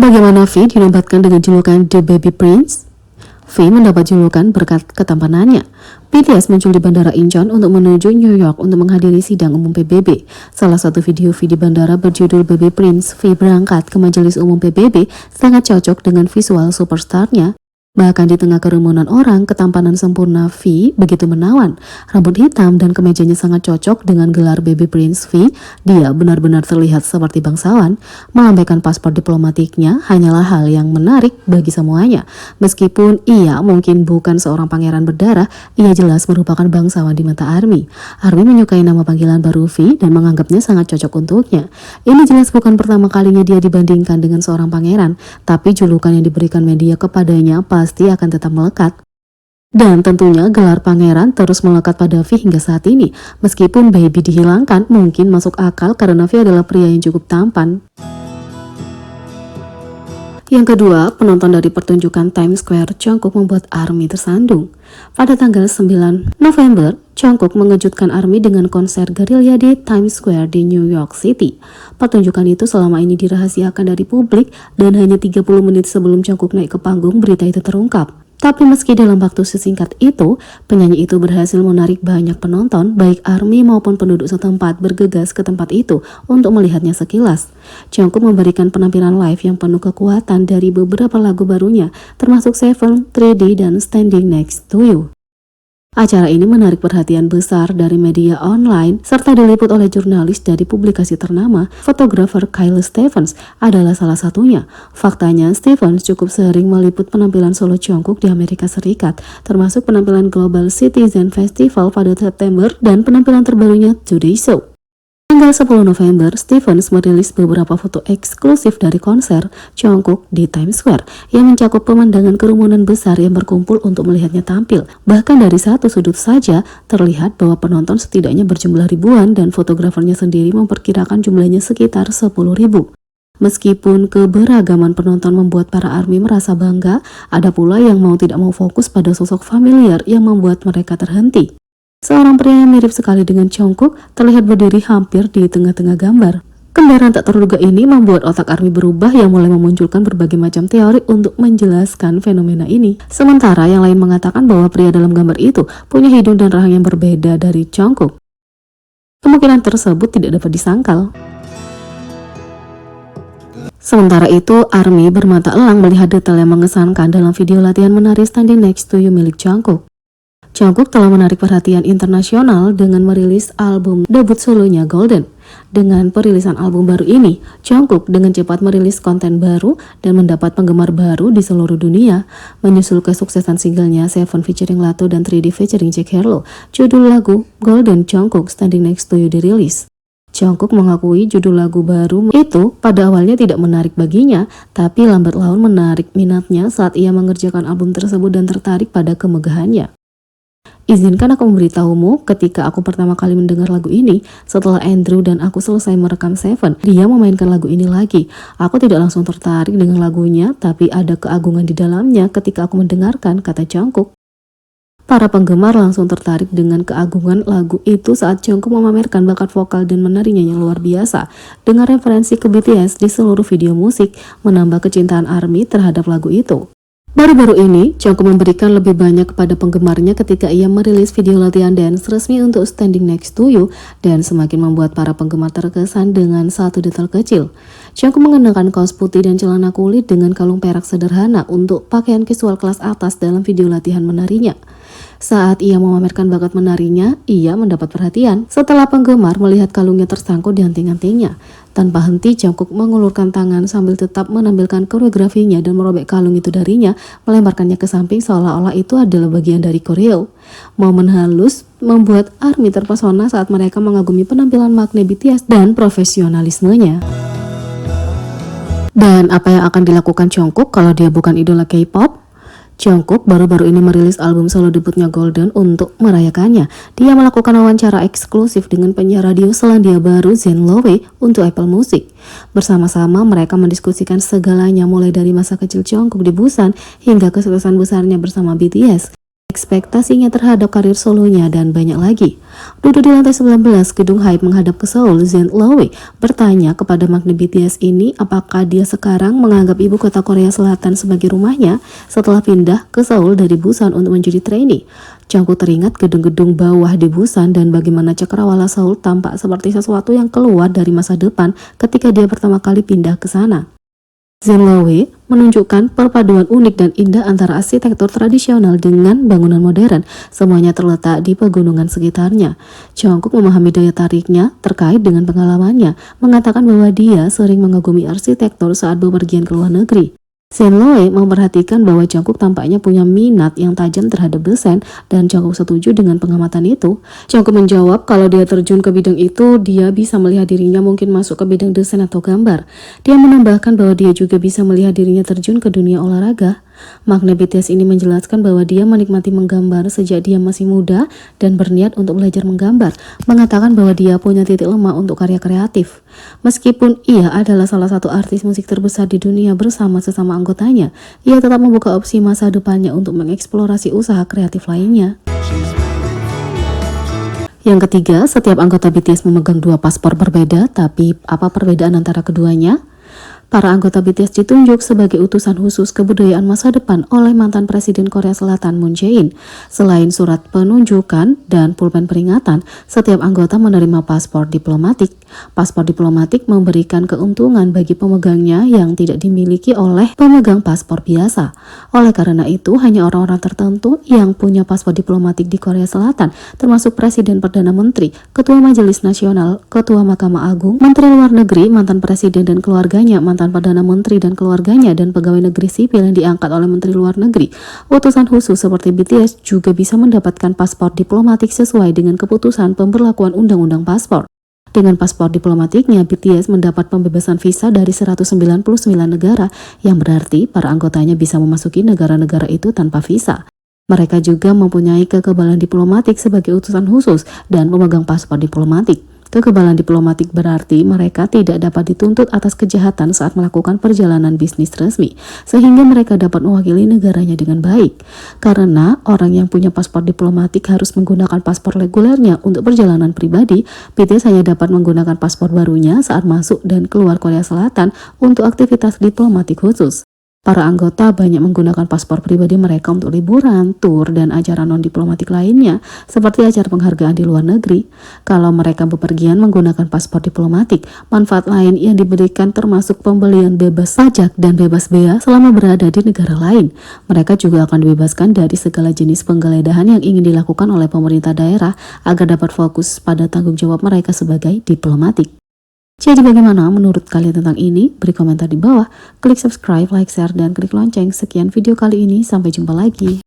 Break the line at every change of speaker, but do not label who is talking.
Bagaimana V dinobatkan dengan julukan The Baby Prince? V mendapat julukan berkat ketampanannya. BTS muncul di Bandara Incheon untuk menuju New York untuk menghadiri sidang umum PBB. Salah satu video V di bandara berjudul Baby Prince, V berangkat ke majelis umum PBB sangat cocok dengan visual superstarnya. Bahkan di tengah kerumunan orang, ketampanan sempurna V begitu menawan. Rambut hitam dan kemejanya sangat cocok dengan gelar Baby Prince V. Dia benar-benar terlihat seperti bangsawan. Melambaikan paspor diplomatiknya hanyalah hal yang menarik bagi semuanya. Meskipun ia mungkin bukan seorang pangeran berdarah, ia jelas merupakan bangsawan di mata ARMY. ARMY menyukai nama panggilan baru V dan menganggapnya sangat cocok untuknya. Ini jelas bukan pertama kalinya dia dibandingkan dengan seorang pangeran, tapi julukan yang diberikan media kepadanya pasti akan tetap melekat. Dan tentunya gelar pangeran terus melekat pada V hingga saat ini. Meskipun baby dihilangkan, mungkin masuk akal karena V adalah pria yang cukup tampan. Yang kedua, penonton dari pertunjukan Times Square Jungkook membuat ARMY tersandung. Pada tanggal 9 November, Jungkook mengejutkan ARMY dengan konser gerilya di Times Square di New York City. Pertunjukan itu selama ini dirahasiakan dari publik dan hanya 30 menit sebelum Jungkook naik ke panggung berita itu terungkap. Tapi meski dalam waktu sesingkat itu, penyanyi itu berhasil menarik banyak penonton, baik ARMY maupun penduduk setempat bergegas ke tempat itu untuk melihatnya sekilas. Jungkook memberikan penampilan live yang penuh kekuatan dari beberapa lagu barunya, termasuk Seven, 3D, dan Standing Next to You. Acara ini menarik perhatian besar dari media online serta diliput oleh jurnalis dari publikasi ternama. Fotografer Kyle Stevens adalah salah satunya. Faktanya, Stevens cukup sering meliput penampilan solo Jungkook di Amerika Serikat, termasuk penampilan Global Citizen Festival pada September dan penampilan terbarunya Today Show. Tanggal 10 November, Stevens merilis beberapa foto eksklusif dari konser Jungkook di Times Square yang mencakup pemandangan kerumunan besar yang berkumpul untuk melihatnya tampil. Bahkan dari satu sudut saja terlihat bahwa penonton setidaknya berjumlah ribuan dan fotografernya sendiri memperkirakan jumlahnya sekitar 10.000. Meskipun keberagaman penonton membuat para ARMY merasa bangga, ada pula yang mau tidak mau fokus pada sosok familiar yang membuat mereka terhenti. Seorang pria yang mirip sekali dengan Jungkook terlihat berdiri hampir di tengah-tengah gambar. Kendaraan tak terduga ini membuat otak ARMY berubah yang mulai memunculkan berbagai macam teori untuk menjelaskan fenomena ini. Sementara yang lain mengatakan bahwa pria dalam gambar itu punya hidung dan rahang yang berbeda dari Jungkook. Kemungkinan tersebut tidak dapat disangkal. Sementara itu, ARMY bermata elang melihat detail yang mengesankan dalam video latihan menari Standing Next to You milik Jungkook. Jungkook telah menarik perhatian internasional dengan merilis album debut solonya Golden. Dengan perilisan album baru ini, Jungkook dengan cepat merilis konten baru dan mendapat penggemar baru di seluruh dunia. Menyusul kesuksesan singlenya Seven featuring Lato dan 3D featuring Jack Harlow, judul lagu Golden Jungkook Standing Next to You dirilis. Jungkook mengakui judul lagu baru itu pada awalnya tidak menarik baginya, tapi lambat laun menarik minatnya saat ia mengerjakan album tersebut dan tertarik pada kemegahannya. Izinkan aku memberitahumu, ketika aku pertama kali mendengar lagu ini, setelah Andrew dan aku selesai merekam Seven, dia memainkan lagu ini lagi. Aku tidak langsung tertarik dengan lagunya, tapi ada keagungan di dalamnya ketika aku mendengarkan, kata Jungkook. Para penggemar langsung tertarik dengan keagungan lagu itu saat Jungkook memamerkan bakat vokal dan menarinya yang luar biasa. Dengan referensi ke BTS di seluruh video musik, menambah kecintaan ARMY terhadap lagu itu. Baru-baru ini, Jungkook memberikan lebih banyak kepada penggemarnya ketika ia merilis video latihan dance resmi untuk Standing Next to You dan semakin membuat para penggemar terkesan dengan satu detail kecil. Jungkook mengenakan kaos putih dan celana kulit dengan kalung perak sederhana untuk pakaian visual kelas atas dalam video latihan menarinya. Saat ia memamerkan bakat menarinya, ia mendapat perhatian setelah penggemar melihat kalungnya tersangkut di anting-antingnya. Tanpa henti, Jungkook mengulurkan tangan sambil tetap menampilkan koreografinya dan merobek kalung itu darinya, melemparkannya ke samping seolah-olah itu adalah bagian dari koreo. Momen halus membuat ARMY terpesona saat mereka mengagumi penampilan Maknae BTS dan profesionalismenya. Dan apa yang akan dilakukan Jungkook kalau dia bukan idola K-pop? Jungkook baru-baru ini merilis album solo debutnya Golden untuk merayakannya. Dia melakukan wawancara eksklusif dengan penyiar radio Selandia Baru Zen Lowe untuk Apple Music. Bersama-sama mereka mendiskusikan segalanya mulai dari masa kecil Jungkook di Busan hingga kesuksesan besarnya bersama BTS. ekspektasinya terhadap karir solonya, dan banyak lagi. Duduk di lantai 19 gedung Hype menghadap ke Seoul, Zen Lowe bertanya kepada magnet BTS ini apakah dia sekarang menganggap ibu kota Korea Selatan sebagai rumahnya setelah pindah ke Seoul dari Busan untuk menjadi trainee. Jungkook teringat gedung-gedung bawah di Busan dan bagaimana cakrawala Seoul tampak seperti sesuatu yang keluar dari masa depan ketika dia pertama kali pindah ke sana. Zen Lowe menunjukkan perpaduan unik dan indah antara arsitektur tradisional dengan bangunan modern. Semuanya terletak di pegunungan sekitarnya. Jungkook memahami daya tariknya terkait dengan pengalamannya, mengatakan bahwa dia sering mengagumi arsitektur saat bepergian ke luar negeri. Zen Lowe memperhatikan bahwa Jungkook tampaknya punya minat yang tajam terhadap desain dan Jungkook setuju dengan pengamatan itu. Jungkook menjawab kalau dia terjun ke bidang itu, dia bisa melihat dirinya mungkin masuk ke bidang desain atau gambar. Dia menambahkan bahwa dia juga bisa melihat dirinya terjun ke dunia olahraga. Magnet BTS ini menjelaskan bahwa dia menikmati menggambar sejak dia masih muda dan berniat untuk belajar menggambar, mengatakan bahwa dia punya titik lemah untuk karya kreatif. Meskipun ia adalah salah satu artis musik terbesar di dunia bersama sesama anggotanya, ia tetap membuka opsi masa depannya untuk mengeksplorasi usaha kreatif lainnya. Yang ketiga, setiap anggota BTS memegang 2 paspor berbeda, tapi apa perbedaan antara keduanya? Para anggota BTS ditunjuk sebagai utusan khusus kebudayaan masa depan oleh mantan Presiden Korea Selatan Moon Jae-in. Selain surat penunjukan dan pulpen peringatan, setiap anggota menerima paspor diplomatik. Paspor diplomatik memberikan keuntungan bagi pemegangnya yang tidak dimiliki oleh pemegang paspor biasa. Oleh karena itu, hanya orang-orang tertentu yang punya paspor diplomatik di Korea Selatan, termasuk Presiden, Perdana Menteri, Ketua Majelis Nasional, Ketua Mahkamah Agung, Menteri Luar Negeri, mantan Presiden dan keluarganya, mantan Perdana Menteri dan keluarganya, dan pegawai negeri sipil yang diangkat oleh Menteri Luar Negeri. Utusan khusus seperti BTS juga bisa mendapatkan paspor diplomatik sesuai dengan keputusan pemberlakuan Undang-Undang Paspor. Dengan paspor diplomatiknya, BTS mendapat pembebasan visa dari 199 negara, yang berarti para anggotanya bisa memasuki negara-negara itu tanpa visa. Mereka juga mempunyai kekebalan diplomatik sebagai utusan khusus dan pemegang paspor diplomatik. Kekebalan diplomatik berarti mereka tidak dapat dituntut atas kejahatan saat melakukan perjalanan bisnis resmi, sehingga mereka dapat mewakili negaranya dengan baik. Karena orang yang punya paspor diplomatik harus menggunakan paspor regulernya untuk perjalanan pribadi, BTS hanya dapat menggunakan paspor barunya saat masuk dan keluar Korea Selatan untuk aktivitas diplomatik khusus. Para anggota banyak menggunakan paspor pribadi mereka untuk liburan, tur, dan acara non-diplomatik lainnya, seperti acara penghargaan di luar negeri. Kalau mereka bepergian menggunakan paspor diplomatik, manfaat lain yang diberikan termasuk pembelian bebas pajak dan bebas bea selama berada di negara lain. Mereka juga akan dibebaskan dari segala jenis penggeledahan yang ingin dilakukan oleh pemerintah daerah agar dapat fokus pada tanggung jawab mereka sebagai diplomatik. Jadi bagaimana menurut kalian tentang ini? Beri komentar di bawah, klik subscribe, like, share, dan klik lonceng. Sekian video kali ini, sampai jumpa lagi.